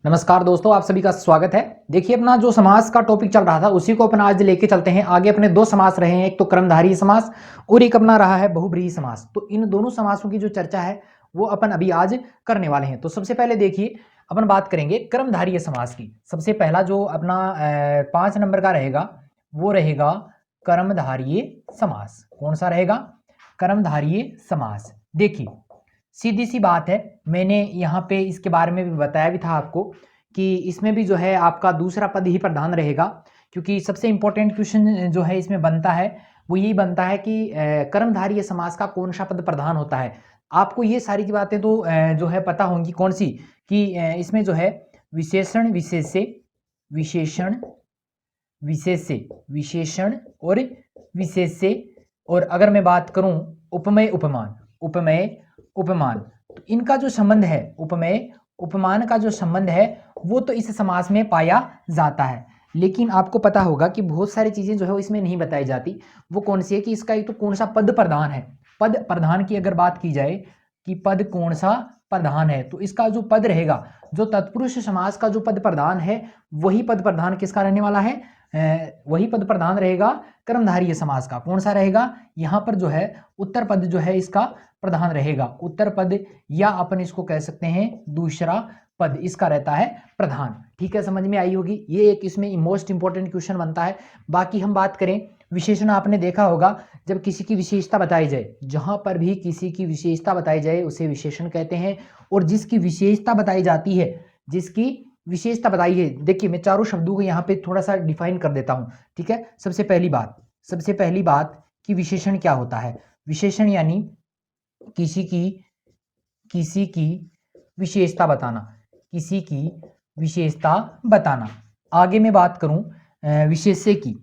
नमस्कार दोस्तों, आप सभी का स्वागत है। देखिए, अपना जो समास का टॉपिक चल रहा था उसी को अपना आज लेके चलते हैं आगे। अपने दो समास रहे हैं, एक तो कर्मधारय समास और एक अपना रहा है बहुब्रीहि समास। तो इन दोनों समासों की जो चर्चा है वो अपन अभी आज करने वाले हैं। तो सबसे पहले देखिए, अपन बात करेंगे कर्मधारय समास की। सबसे पहला जो अपना 5 नंबर का रहेगा वो रहेगा कर्मधारय समास। कौन सा रहेगा? कर्मधारय समास। देखिए, सीधी सी बात है, मैंने यहाँ पे इसके बारे में भी बताया भी था आपको कि इसमें भी जो है आपका दूसरा पद ही प्रधान रहेगा, क्योंकि सबसे इंपॉर्टेंट क्वेश्चन जो है इसमें बनता है वो यही बनता है कि कर्मधारय समास का कौन सा पद प्रधान होता है। आपको ये सारी की बातें तो जो है पता होंगी, कौन सी कि इसमें जो है विशेषण विशेष्य, विशेषण विशेष्य, विशेषण और विशेष्य, और अगर मैं बात करूं उपमेय उपमान, उपमेय उपमान, तो इनका जो संबंध है, उपमेय उपमान का जो संबंध है वो तो इस समास में पाया जाता है। लेकिन आपको पता होगा कि बहुत सारी चीजें जो है इसमें नहीं बताई जाती। वो कौन सी है कि इसका एक तो कौन सा पद प्रधान है। पद प्रधान की अगर बात की जाए कि पद कौन सा प्रधान है, तो इसका जो पद रहेगा, जो तत्पुरुष समास का जो पद प्रधान है, वही पद प्रधान किसका रहने वाला है? वही पद प्रधान रहेगा कर्मधारय समास का। कौन सा रहेगा? यहाँ पर जो है उत्तर पद जो है इसका प्रधान रहेगा। उत्तर पद, या अपन इसको कह सकते हैं दूसरा पद, इसका रहता है प्रधान। ठीक है, समझ में आई होगी। ये एक इसमें मोस्ट इंपॉर्टेंट क्वेश्चन बनता है। बाकी हम बात करें विशेषण, आपने देखा होगा जब किसी की विशेषता बताई जाए, जहां पर भी किसी की विशेषता बताई जाए उसे विशेषण कहते हैं। और जिसकी विशेषता बताई जाती है, जिसकी विशेषता बताई है, देखिए मैं चारों शब्दों को यहाँ पे थोड़ा सा डिफाइन कर देता हूं। ठीक है, सबसे पहली बात कि विशेषण क्या होता है। विशेषण यानी किसी की विशेषता बताना, किसी की विशेषता बताना। आगे मैं बात करूं विशेष्य की।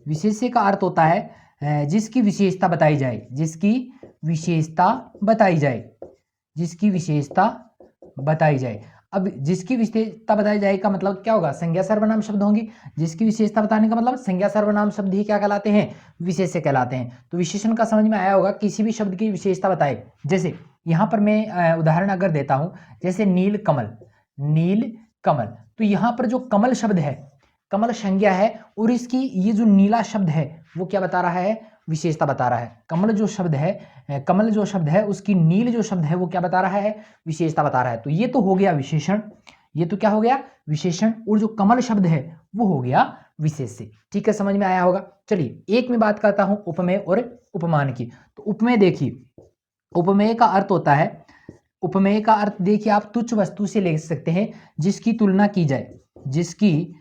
विशेष्य का अर्थ होता है जिसकी विशेषता बताई जाए, जिसकी विशेषता बताई जाए, जिसकी विशेषता बताई जाए। अब जिसकी विशेषता बताई जाए का मतलब क्या होगा? संज्ञा सर्वनाम शब्द होंगे। जिसकी विशेषता बताने का मतलब संज्ञा सर्वनाम शब्द ही क्या कहलाते हैं? विशेष्य कहलाते हैं। तो विशेषण का समझ में आया होगा, किसी भी शब्द की विशेषता बताए। जैसे यहाँ पर मैं उदाहरण अगर देता हूं, जैसे नील कमल, नील कमल, तो यहाँ पर जो कमल शब्द है, कमल संज्ञा है, और इसकी ये जो नीला शब्द है वो क्या बता रहा है? विशेषता बता रहा है। कमल जो शब्द है उसकी नील जो शब्द है वो क्या बता रहा है? विशेषता बता रहा है। तो ये तो हो गया विशेषण, ये तो क्या हो गया? विशेषण। और जो कमल शब्द है वो हो गया विशेष्य। ठीक है, समझ में आया होगा। चलिए एक मैं बात करता हूं उपमेय और उपमान की। तो उपमेय देखिए, उपमेय का अर्थ होता है, उपमेय का अर्थ देखिए आप तुच्छ वस्तु से ले सकते हैं जिसकी तुलना की जाए, जिसकी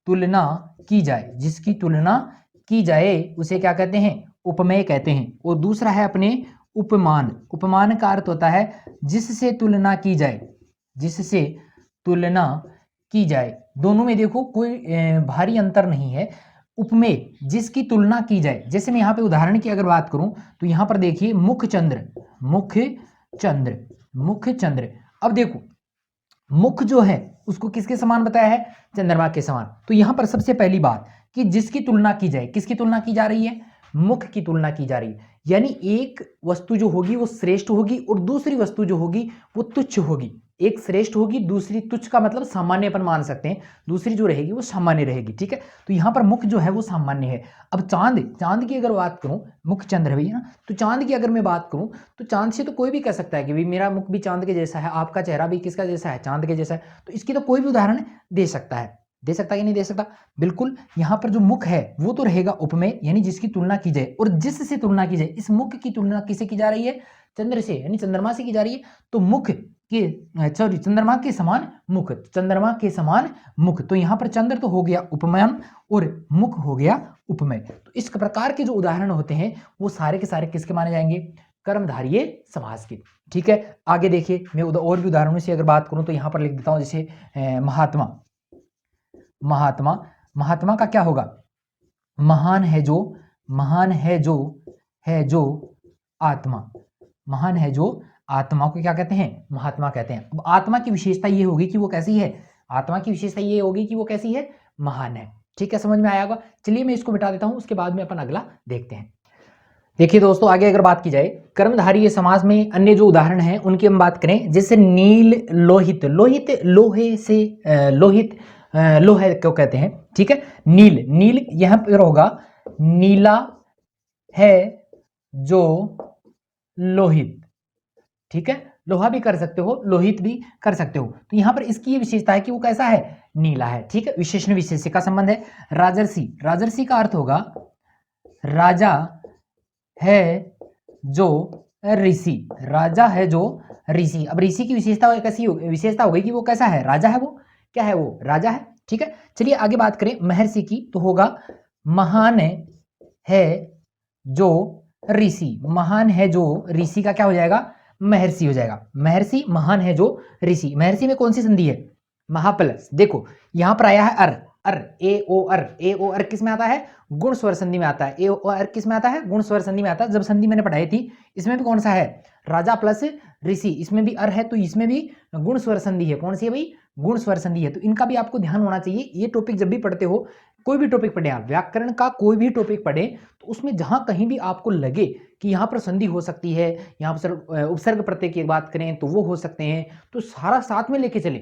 तुलना की जाए, जिसकी तुलना की जाए उसे क्या कहते हैं? उपमेय कहते हैं। और दूसरा है अपने उपमान। उपमान का अर्थ होता है जिससे तुलना की जाए, जिससे तुलना की जाए। दोनों में देखो कोई भारी अंतर नहीं है। उपमेय जिसकी तुलना की जाए, जैसे मैं यहाँ पे उदाहरण की अगर बात करूं तो यहाँ पर देखिए मुखचंद्र, मुखचंद्र, मुखचंद्र। अब देखो मुख जो है उसको किसके समान बताया है? चंद्रमा के समान। तो यहां पर सबसे पहली बात कि जिसकी तुलना की जाए, किसकी तुलना की जा रही है? मुख की तुलना की जा रही है। यानी एक वस्तु जो होगी वो श्रेष्ठ होगी और दूसरी वस्तु जो होगी वो तुच्छ होगी। एक श्रेष्ठ होगी, दूसरी तुच्छ, का मतलब सामान्य अपन मान सकते हैं। दूसरी जो रहेगी वो सामान्य रहेगी। ठीक है, तो यहां पर मुख जो है वो सामान्य है। अब चांद, चांद की अगर बात करूं, मुख चंद्र है भैया, तो चांद की अगर मैं बात करूं तो चांद से तो कोई भी कह सकता है कि भाई मेरा मुख भी चांद के जैसा है, आपका चेहरा भी किसका जैसा है? चांद के जैसा है। तो इसकी तो कोई भी उदाहरण दे सकता है। दे सकता है कि नहीं दे सकता? बिल्कुल। यहां पर जो मुख है वो तो रहेगा उपमेय, यानी जिसकी तुलना की जाए। और जिससे तुलना की जाए, इस मुख की तुलना किससे की जा रही है? चंद्र से, यानी चंद्रमा से की जा रही है। तो मुख के, सॉरी, चंद्रमा के समान मुख, चंद्रमा के समान मुख। तो यहां पर चंद्र तो हो गया उपमान और मुख हो गया उपमेय। तो इस प्रकार के जो उदाहरण होते हैं वो सारे के सारे किसके माने जाएंगे? कर्मधारय समास के। ठीक है, आगे देखिए मैं और भी उदाहरणों से अगर बात करूं तो यहां पर लिख देता हूं, जैसे महात्मा, महात्मा, महात्मा का क्या होगा? महान है जो, महान है जो आत्मा, महान है जो आत्मा को क्या कहते हैं? महात्मा कहते हैं। अब आत्मा की विशेषता ये होगी कि वो कैसी है? आत्मा की विशेषता ये होगी कि वो कैसी है? महान है। ठीक है, समझ में आया होगा। चलिए मैं इसको मिटा देता हूं, उसके बाद में अपन अगला देखते हैं। देखिए दोस्तों, आगे अगर बात की जाए कर्मधारय समास में अन्य जो उदाहरण हैं उनकी हम बात करें, जैसे नील लोहित। लोहित लोहे से लोहित लोहे को कहते हैं, ठीक है। नील, नील यहां पर होगा नीला है जो लोहित, ठीक है। लोहा भी कर सकते हो, लोहित भी कर सकते हो। तो यहां पर इसकी ये विशेषता है कि वो कैसा है, नीला है, ठीक है। विशेषण विशेष्य का संबंध है। राजर्षि, राजर्षि का अर्थ होगा राजा है जो ऋषि, राजा है जो ऋषि। अब ऋषि की विशेषता कैसी विशेषता हो गई कि वो कैसा है, राजा है, वो क्या है, वो राजा है, ठीक है। चलिए आगे बात करें महर्षि की, तो होगा महान है जो ऋषि। महान है जो ऋषि का क्या हो जाएगा, महर्षि हो जाएगा। महर्षि महान है जो ऋषि। महर्षि में कौन सी संधि है, महाप्लस। देखो यहां पर आया है अर, अर ए ओ अर, ए ओ अर किस में आता है, गुण स्वर संधि में आता है। ए ओ अर किस में आता है, गुण स्वर संधि में आता है। जब संधि मैंने पढ़ाई थी इसमें भी कौन सा है, राजा प्लस ऋषि, इसमें भी अर है, तो इसमें भी गुण स्वर संधि है। कौन सी है भाई, गुण स्वर संधि है। तो इनका भी आपको ध्यान होना चाहिए। ये टॉपिक जब भी पढ़ते हो, कोई भी टॉपिक पढ़े आप, व्याकरण का कोई भी टॉपिक पढ़े, तो उसमें जहां कहीं भी आपको लगे कि यहाँ पर संधि हो सकती है, यहाँ पर उपसर्ग प्रत्यय की बात करें तो वो हो सकते हैं, तो सारा साथ में लेके चले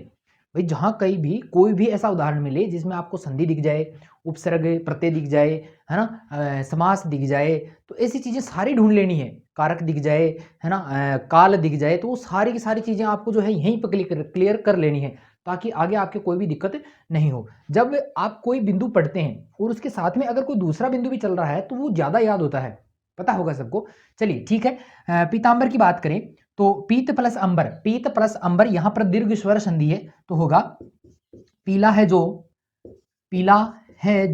भाई। जहां कहीं भी कोई भी ऐसा उदाहरण मिले जिसमें आपको संधि दिख जाए, उपसर्ग प्रत्यय दिख जाए, है ना, समास दिख जाए, तो ऐसी चीजें सारी ढूंढ लेनी है। कारक दिख जाए, है ना, काल दिख जाए, तो वो सारी की सारी चीजें आपको जो है यहीं पर क्लियर कर लेनी है, ताकि आगे आपके कोई भी दिक्कत नहीं हो। जब आप कोई बिंदु पढ़ते हैं और उसके साथ में अगर कोई दूसरा बिंदु भी चल रहा है तो वो ज्यादा याद होता है, पता होगा सबको। चलिए ठीक है, पीतांबर की बात करें तो पीत प्लस अंबर, पीत प्लस अंबर, यहां पर दीर्घ स्वर संधि है, तो होगा पीला है जो, पीला है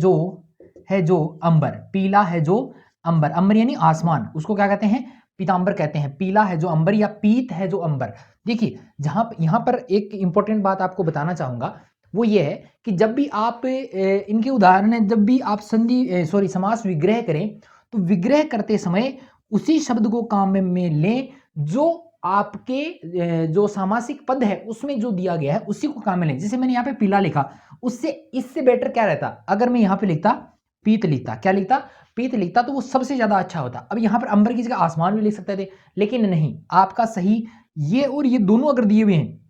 जो अंबर, पीला है जो अंबर। अंबर यानी आसमान, उसको क्या कहते हैं, पीतांबर कहते हैं। पीला है जो अंबर या पीत है जो अंबर। देखिए जहां यहां पर एक इंपॉर्टेंट बात आपको बताना चाहूंगा, वो ये है कि जब भी आप इनके उदाहरण है, जब भी आप संधि समास विग्रह करें, तो विग्रह करते समय उसी शब्द को काम में लें जो आपके जो सामासिक पद है उसमें जो दिया गया है उसी को काम में लें। जैसे मैंने यहाँ पे पीला लिखा, उससे इससे बेटर क्या रहता, अगर मैं यहाँ पे लिखता पीत लिखता, क्या लिखता, पीत लिखता, तो वो सबसे ज्यादा अच्छा होता। अब यहाँ पर अंबर की जगह आसमान भी लिख सकते थे, लेकिन नहीं, आपका सही ये और ये दोनों अगर दिए हुए हैं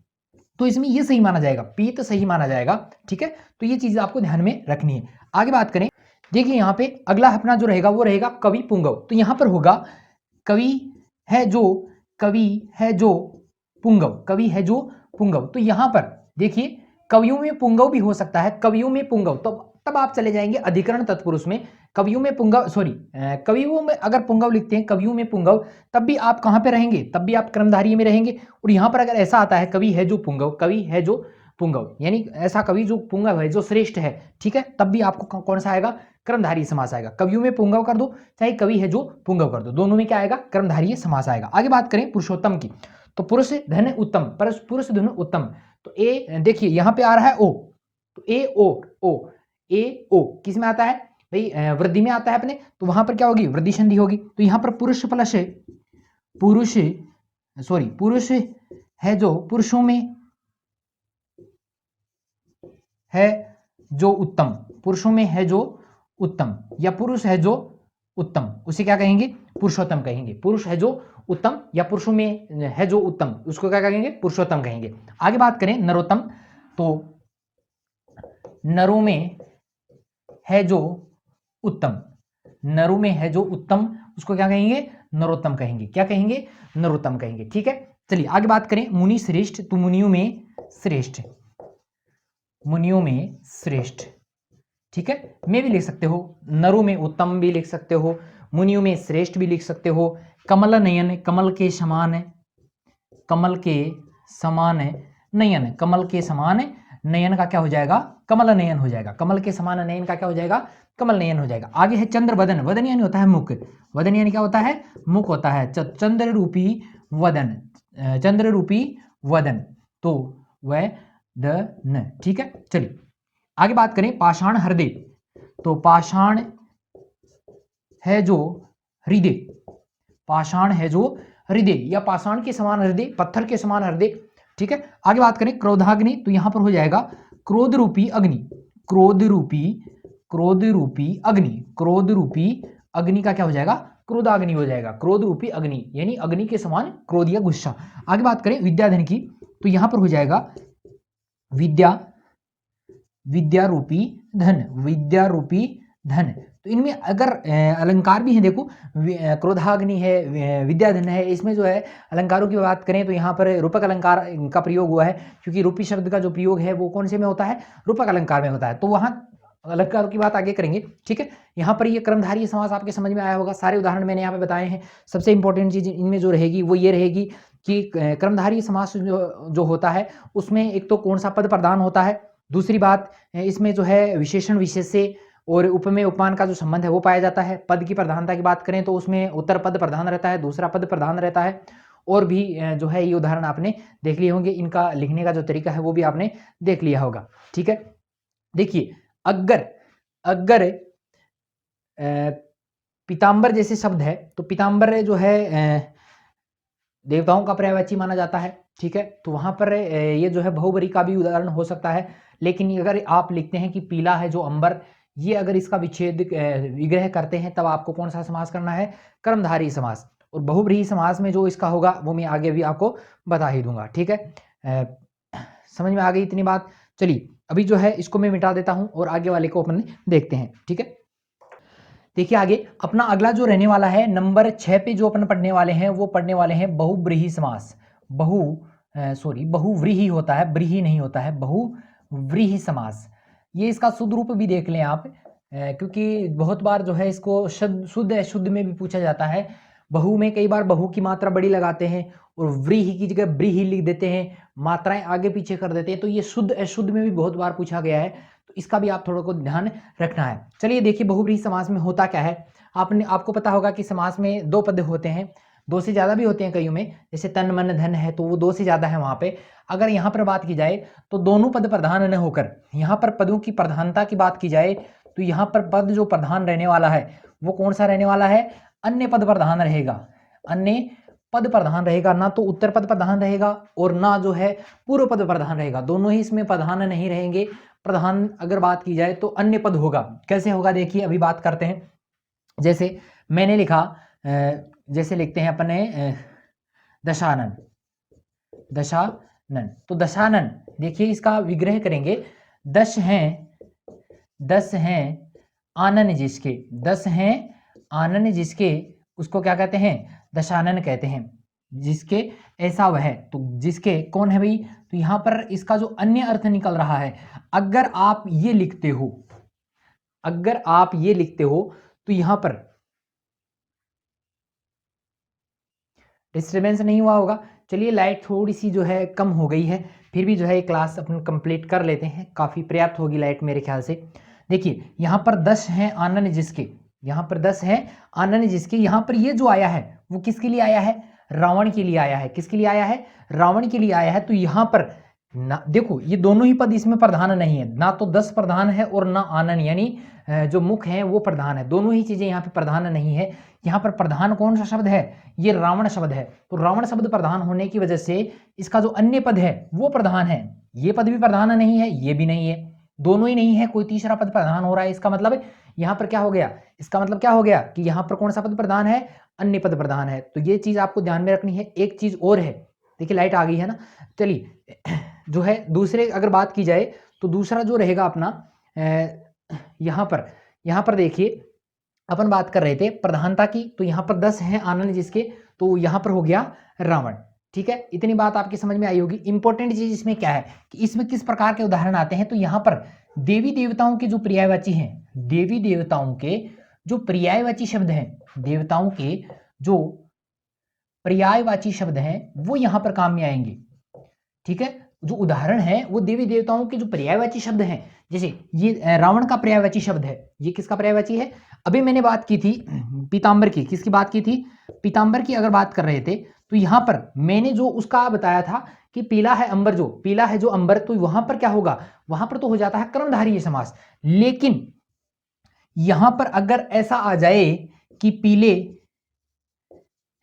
तो इसमें ये सही माना जाएगा, पीत सही माना जाएगा, ठीक है। तो ये चीज आपको ध्यान में रखनी है। आगे बात करें, देखिए यहाँ पे अगला अपना जो रहेगा वो रहेगा कवि पुंगव। तो यहाँ पर होगा कवि है जो, कवि है जो पुंगव, कवि है जो पुंगव। तो यहां पर देखिए कवियों में पुंगव भी हो सकता है, कवियों में पुंगव, तो तब आप चले जाएंगे अधिकरण तत्पुरुष में। कवियों में पुंगव, सॉरी कवियों में अगर पुंगव लिखते हैं, कवियों में पुंगव, तब भी आप कहां पे रहेंगे, तब भी आप कर्मधारय में रहेंगे। और यहां पर अगर ऐसा आता है कवि है जो पुंगव, कवि है जो पुंगव, यानी ऐसा कवि जो पुंगव है, जो श्रेष्ठ है, ठीक है, तब भी आपको कौन सा आएगा, कर्मधारय समास आएगा। कवियों में पुंगव कर दो, चाहे कवि है जो पुंगव कर दो, दोनों में क्या आएगा, कर्मधारय समास आएगा। आगे बात करें पुरुषोत्तम की, तो पुरुष धन उत्तम, पुरुष धन उत्तम, तो ए देखिए यहां पे आ रहा है ओ, तो ए ओ, ओ ए ओ किस में आता है भाई, वृद्धि में आता है अपने, तो वहां पर क्या होगी, वृद्धि संधि होगी। तो यहां पर पुरुष प्लस पुरुष, सॉरी पुरुष है जो, पुरुषों में है जो उत्तम, पुरुषों में है जो उत्तम, या पुरुष है जो उत्तम, उसे क्या कहेंगे, पुरुषोत्तम कहेंगे। पुरुष है जो उत्तम या पुरुषों में है जो उत्तम, उसको क्या कहेंगे, पुरुषोत्तम कहेंगे। आगे बात करें नरोत्तम, तो नरों में है जो उत्तम, नरों में है जो उत्तम, उसको क्या कहेंगे, नरोत्तम कहेंगे। क्या कहेंगे, नरोत्तम कहेंगे, ठीक है। चलिए आगे बात करें मुनि श्रेष्ठ, तो मुनियों में श्रेष्ठ, मुनियों में श्रेष्ठ, ठीक है। मैं भी लिख सकते हो, नरों में उत्तम भी लिख सकते हो, मुनियों में श्रेष्ठ भी लिख सकते हो। कमल नयन, कमल के समान है, कमल के समान है, नयन, कमल के समान है, नयन का क्या हो जाएगा, कमल नयन हो जाएगा। कमल के समान नयन का क्या हो जाएगा, कमल नयन हो जाएगा। आगे है चंद्र वदन, वदन यानी होता है मुख, वदन यानी क्या होता है, मुख होता है। चंद्र रूपी वदन, चंद्र रूपी वदन, तो वह न, ठीक है। चलिए आगे बात करें पाषाण हृदय, तो पाषाण है जो हृदय, पाषाण है जो हृदय, या पाषाण के समान हृदय, पत्थर के समान हृदय, ठीक है। आगे बात करें क्रोधाग्नि, तो यहां पर हो जाएगा क्रोध रूपी अग्नि, क्रोध रूपी, क्रोध रूपी अग्नि, क्रोध रूपी अग्नि का क्या हो जाएगा, क्रोधाग्नि हो जाएगा, क्रोध रूपी अग्नि, यानी अग्नि के समान क्रोध या गुस्सा। आगे बात करें विद्याधन की, तो यहां पर हो जाएगा विद्या रूपी धन, विद्या रूपी धन। तो इनमें अगर अलंकार भी है, देखो क्रोधाग्नि है, विद्याधन है, इसमें जो है अलंकारों की बात करें तो यहाँ पर रूपक अलंकार का प्रयोग हुआ है, क्योंकि रूपी शब्द का जो प्रयोग है वो कौन से में होता है, रूपक अलंकार में होता है। तो वहां अलंकारों की बात आगे करेंगे, ठीक है। यहाँ पर ये कर्मधारय समास आपके समझ में आया होगा, सारे उदाहरण मैंने यहाँ पे बताए हैं। सबसे इंपॉर्टेंट चीज इनमें जो रहेगी वो ये रहेगी कि कर्मधारय समास जो होता है उसमें एक तो कौन सा पद प्रधान होता है, दूसरी बात इसमें जो है विशेषण विशेष से और उपमेय उपमान का जो संबंध है वो पाया जाता है। पद की प्रधानता की बात करें तो उसमें उत्तर पद प्रधान रहता है, दूसरा पद प्रधान रहता है। और भी जो है ये उदाहरण आपने देख लिए होंगे, इनका लिखने का जो तरीका है वो भी आपने देख लिया होगा, ठीक है। देखिए अगर पीताम्बर जैसे शब्द है तो पीताम्बर जो है देवताओं का पर्यायवाची माना जाता है, ठीक है। तो वहां पर ये जो है बहुबरी का भी उदाहरण हो सकता है। लेकिन अगर आप लिखते हैं कि पीला है जो अंबर, ये अगर इसका विच्छेद विग्रह करते हैं तब आपको कौन सा समास करना है, कर्मधारय समास। और बहुब्रीहि समास में जो इसका होगा वो मैं आगे भी आपको बता ही दूंगा, ठीक है। समझ में आ गई इतनी बात। चलिए अभी जो है इसको मैं मिटा देता हूं और आगे वाले को अपन देखते हैं, ठीक है। देखिए आगे अपना अगला जो रहने वाला है नंबर 6 पे जो अपन पढ़ने वाले हैं वो पढ़ने वाले हैं बहुब्रीहि समास। बहुव्रीहि होता है, ब्रीहि नहीं होता है, बहुव्रीहि समास। ये इसका शुद्ध रूप भी देख लें आप, क्योंकि बहुत बार जो है इसको शुद्ध अशुद्ध में भी पूछा जाता है। बहु में कई बार बहु की मात्रा बड़ी लगाते हैं और व्रीहि की जगह ब्रीहि लिख देते हैं, मात्राएं आगे पीछे कर देते हैं। तो ये शुद्ध अशुद्ध में भी बहुत बार पूछा गया है, तो इसका भी आप थोड़ा को ध्यान रखना है। चलिए देखिए बहुव्रीहि समास में होता क्या है। आपको पता होगा कि समास में दो पद होते हैं, दो से ज्यादा भी होते हैं कईयों में, जैसे तन मन धन है तो वो दो से ज्यादा है वहां पे। अगर यहाँ पर बात की जाए तो दोनों पद प्रधान न होकर यहाँ पर पदों की प्रधानता की बात की जाए तो यहाँ पर पद जो प्रधान रहने वाला है वो कौन सा रहने वाला है, अन्य पद प्रधान रहेगा। अन्य पद प्रधान रहेगा, ना तो उत्तर पद प्रधान रहेगा और ना जो है पूर्व पद प्रधान रहेगा, दोनों ही इसमें प्रधान नहीं रहेंगे। प्रधान अगर बात की जाए तो अन्य पद होगा। कैसे होगा देखिए अभी बात करते हैं। जैसे मैंने लिखा, जैसे लिखते हैं अपने दशानन, तो दशानन देखिए इसका विग्रह करेंगे, 10 हैं आनन जिसके, 10 हैं आनन जिसके, उसको क्या कहते हैं, दशानन कहते हैं। जिसके ऐसा वह है, तो जिसके कौन है भाई, तो यहां पर इसका जो अन्य अर्थ निकल रहा है, अगर आप ये लिखते हो तो यहां पर डिस्टर्बेंस नहीं हुआ होगा। चलिए लाइट थोड़ी सी जो है कम हो गई है, फिर भी जो है क्लास अपन कंप्लीट कर लेते हैं, काफी पर्याप्त होगी लाइट मेरे ख्याल से। देखिए यहां पर 10 हैं आनन जिसके, यहां पर 10 है आनन जिसके, यहां पर ये जो आया है वो किसके लिए आया है, रावण के लिए आया है। किसके लिए आया है, रावण के लिए आया है। तो यहां पर ना देखो ये दोनों ही पद इसमें प्रधान नहीं है, ना तो 10 प्रधान है और ना आनन यानी जो मुख है वो प्रधान है, दोनों ही चीजें यहाँ पे प्रधान नहीं है। यहाँ पर प्रधान कौन सा शब्द है, ये रावण शब्द है। तो रावण शब्द प्रधान होने की वजह से इसका जो अन्य पद है वो प्रधान है, ये पद भी प्रधान नहीं है, ये भी नहीं है, दोनों ही नहीं है, कोई तीसरा पद प्रधान हो रहा है। इसका मतलब यहाँ पर क्या हो गया, इसका मतलब क्या हो गया कि यहाँ पर कौन सा पद प्रधान है, अन्य पद प्रधान है। तो ये चीज आपको ध्यान में रखनी है। एक चीज और है, देखिए लाइट आ गई है ना। चलिए जो है दूसरे अगर बात की जाए तो दूसरा जो रहेगा अपना यहाँ पर देखिए अपन बात कर रहे थे प्रधानता की, तो यहाँ पर 10 हैं आनंद जिसके, तो यहाँ पर हो गया रावण, ठीक है। इतनी बात आपकी समझ में आई होगी। इंपॉर्टेंट चीज इसमें क्या है कि इसमें किस प्रकार के उदाहरण आते हैं, तो यहाँ पर देवी देवताओं के जो पर्यायवाची हैं, देवी देवताओं के जो पर्यायवाची शब्द हैं, देवताओं के जो पर्यायवाची शब्द हैं वो यहाँ पर काम में आएंगे, ठीक है। जो उदाहरण है वो देवी देवताओं के जो पर्यायवाची शब्द हैं, जैसे ये रावण का पर्यायवाची शब्द है, ये किसका पर्यायवाची है। अभी मैंने बात की थी पीताम्बर की, किसकी बात की थी, पीताम्बर की अगर बात कर रहे थे तो यहां पर मैंने जो उसका बताया था कि पीला है अंबर, जो पीला है जो अंबर, तो वहां पर क्या होगा, वहां पर तो हो जाता है कर्मधारय समास। लेकिन यहां पर अगर ऐसा आ जाए कि पीले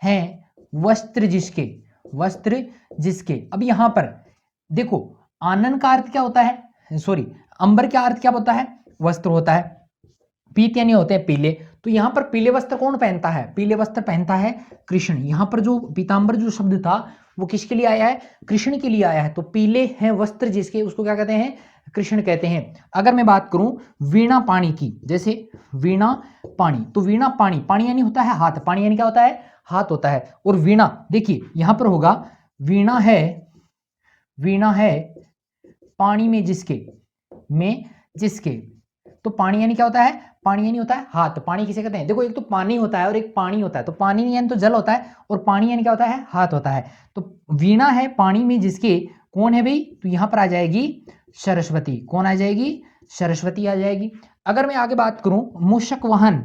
हैं वस्त्र जिसके, वस्त्र जिसके, अब यहां पर देखो आनन का अर्थ क्या होता है, सॉरी अंबर का अर्थ क्या होता है, वस्त्र होता है, पीत यानी होते हैं पीले, तो यहाँ पर पीले वस्त्र कौन पहनता है? पीले वस्त्र पहनता है कृष्ण। यहाँ पर जो पीताम्बर जो शब्द था वो किसके लिए आया है? कृष्ण के लिए आया है। तो पीले हैं वस्त्र जिसके, उसको क्या कहते हैं? कृष्ण कहते हैं। अगर मैं बात करूं वीणा पाणी की, जैसे वीणा पाणी, तो वीणा पाणी, पाणी यानी होता है हाथ, पाणी यानी क्या होता है? हाथ होता है। और वीणा, देखिए यहां पर होगा वीणा है, वीणा है पानी में जिसके, में जिसके, तो पानी यानी क्या होता है? पानी यानी होता है हाथ। पानी किसे कहते हैं? देखो एक तो पानी होता है और एक पानी होता है, तो पानी यानी तो जल होता है और पानी यानी क्या होता है? हाथ होता है। तो वीणा है पानी में जिसके, कौन है भाई? तो यहां पर आ जाएगी सरस्वती। कौन आ जाएगी? सरस्वती आ जाएगी। अगर मैं आगे बात करूं मूषक वाहन,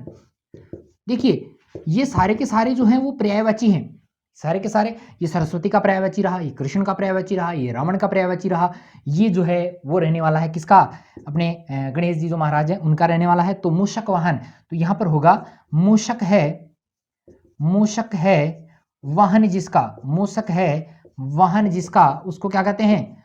देखिए ये सारे के सारे जो हैं वो पर्यायवाची हैं, सारे के सारे। ये सरस्वती का पर्यायवाची रहा, ये कृष्ण का पर्यायवाची रहा, ये रावण का पर्यायवाची रहा, ये जो है वो रहने वाला है किसका? अपने गणेश जी जो महाराज हैं उनका रहने वाला है। तो मूषक वाहन, तो यहां पर होगा मूषक है, मूषक है वाहन जिसका, मूषक है वाहन जिसका, उसको क्या कहते हैं?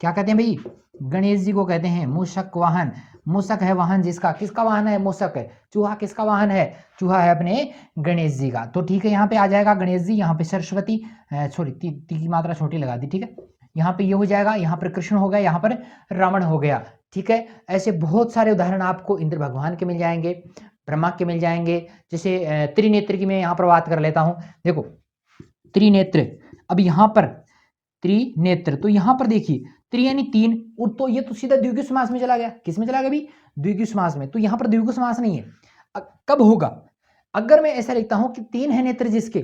क्या कहते हैं भाई? गणेश जी को कहते हैं मूषक वाहन। मूषक है वाहन जिसका, किसका वाहन है? मूषक है। चूहा किसका वाहन है? चूहा है अपने गणेश जी का। तो ठीक है, यहाँ पे आ जाएगा गणेश जी, यहाँ पे सरस्वती, सॉरी ती की मात्रा छोटी लगा दी, ठीक है। यहाँ पे ये हो जाएगा, यहाँ पर कृष्ण हो गया, यहाँ पर रावण हो गया, ठीक है। ऐसे बहुत सारे उदाहरण आपको इंद्र भगवान के मिल जाएंगे, ब्रह्मा के मिल जाएंगे। जैसे त्रिनेत्र की मैं यहाँ पर बात कर लेता हूँ। देखो त्रिनेत्र, अब यहाँ पर त्रिनेत्र, तो यहाँ पर देखिए त्रि यानी तीन, और तो ये तो सीधा द्विगु समास में चला गया। किस में चला गया भाई? द्विगु समास में। तो यहाँ पर द्विगु समास नहीं है। कब होगा? अगर मैं ऐसा लिखता हूं कि तीन है नेत्र जिसके,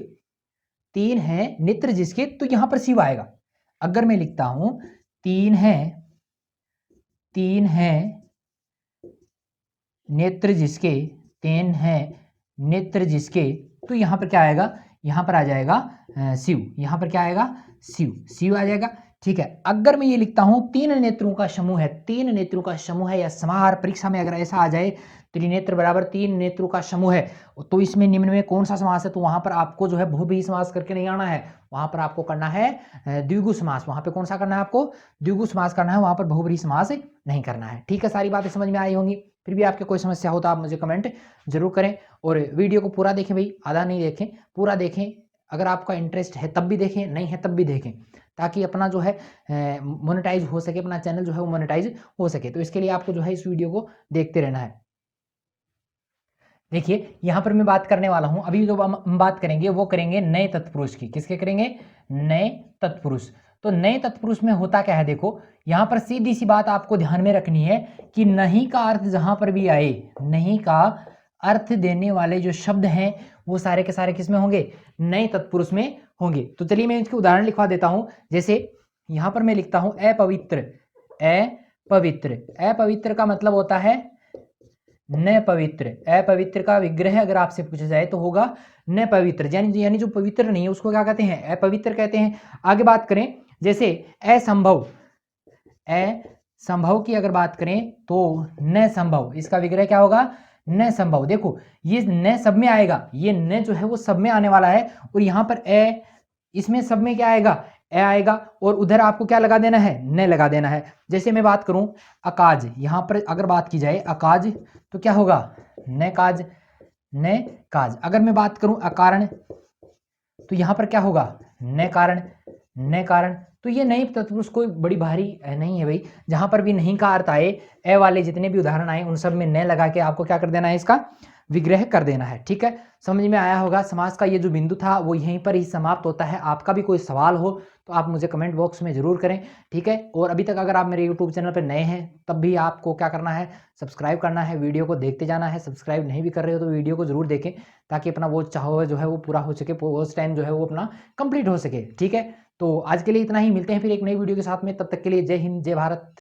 तीन है नेत्र जिसके, तो यहां पर शिव आएगा। अगर मैं लिखता हूं तीन है नेत्र जिसके, तीन है नेत्र जिसके, तो यहां पर क्या आएगा? यहां पर आ जाएगा शिव। यहां पर क्या आएगा? शिव, शिव आ जाएगा, ठीक है। अगर मैं ये लिखता हूं तीन नेत्रों का समूह है, तीन नेत्रों का समूह है, या समाहार परीक्षा में अगर ऐसा आ जाए त्रिनेत्र बराबर तीन नेत्रों का समूह है, तो इसमें निम्न में कौन सा समास है? तो वहां पर आपको जो है बहुव्रीहि समास करके नहीं आना है, वहां पर आपको करना है द्विगु समास। वहां पे कौन सा करना है आपको? द्विगु समास करना है, वहां पर बहुव्रीहि समास नहीं करना है, ठीक है। सारी बातें समझ में आई होंगी। फिर भी आपके कोई समस्या हो तो आप मुझे कमेंट जरूर करें, और वीडियो को पूरा देखें भाई, आधा नहीं देखें, पूरा देखें। अगर आपका इंटरेस्ट है तब भी देखें, नहीं है तब भी देखें, ताकि अपना जो है मोनेटाइज हो सके, अपना चैनल जो है वो मोनेटाइज हो सके। तो इसके लिए आपको जो है इस वीडियो को देखते रहना है। देखिए यहां पर मैं बात करने वाला हूं, अभी जो हम बात करेंगे वो करेंगे नए तत्पुरुष की। किसके करेंगे? नए तत्पुरुष। तो नए तत्पुरुष में होता क्या है? देखो यहां पर सीधी सी बात आपको ध्यान में रखनी है कि नहीं का अर्थ जहां पर भी आए, नहीं का अर्थ देने वाले जो शब्द हैं वो सारे के सारे किस में होंगे? नए तत्पुरुष में होंगे। तो चलिए मैं इसके उदाहरण लिखवा देता हूं। जैसे यहां पर मैं लिखता हूं अपवित्र, अपवित्र। अपवित्र का मतलब होता है न पवित्र। अपवित्र का विग्रह अगर आपसे पूछा जाए तो होगा न पवित्र, यानी जो पवित्र नहीं है उसको क्या कहते हैं? अपवित्र कहते हैं। आगे बात करें जैसे असंभव, असंभव की अगर बात करें तो न संभव, इसका विग्रह क्या होगा? न संभव। देखो ये न सब में आएगा, ये न जो है वो सब में आने वाला है, और यहाँ पर इसमें सब में क्या आएगा? आएगा, और उधर आपको क्या लगा देना है? न लगा देना है। जैसे मैं बात करूं अकाज, यहां पर अगर बात की जाए अकाज, तो क्या होगा? न काज, न काज। अगर मैं बात करूं अकारण, तो यहां पर क्या होगा? न कारण, न कारण। तो ये नई तत्पुरुष कोई बड़ी भारी नहीं है भाई। जहां पर भी नहीं का अर्थ आए, ए वाले जितने भी उदाहरण आए उन सब में न लगा के आपको क्या कर देना है? इसका विग्रह कर देना है, ठीक है। समझ में आया होगा। समास का ये जो बिंदु था वो यहीं पर ही समाप्त होता है। आपका भी कोई सवाल हो तो आप मुझे कमेंट बॉक्स में जरूर करें, ठीक है। और अभी तक अगर आप मेरे यूट्यूब चैनल पर नए हैं तब भी आपको क्या करना है? सब्सक्राइब करना है, वीडियो को देखते जाना है। सब्सक्राइब नहीं भी कर रहे हो तो वीडियो को जरूर देखें, ताकि अपना वो चाहो हुआ जो है वो पूरा हो सके, उस टाइम जो है वो अपना कंप्लीट हो सके, ठीक है। तो आज के लिए इतना ही, मिलते हैं फिर एक नई वीडियो के साथ में। तब तक के लिए जय हिंद, जय भारत।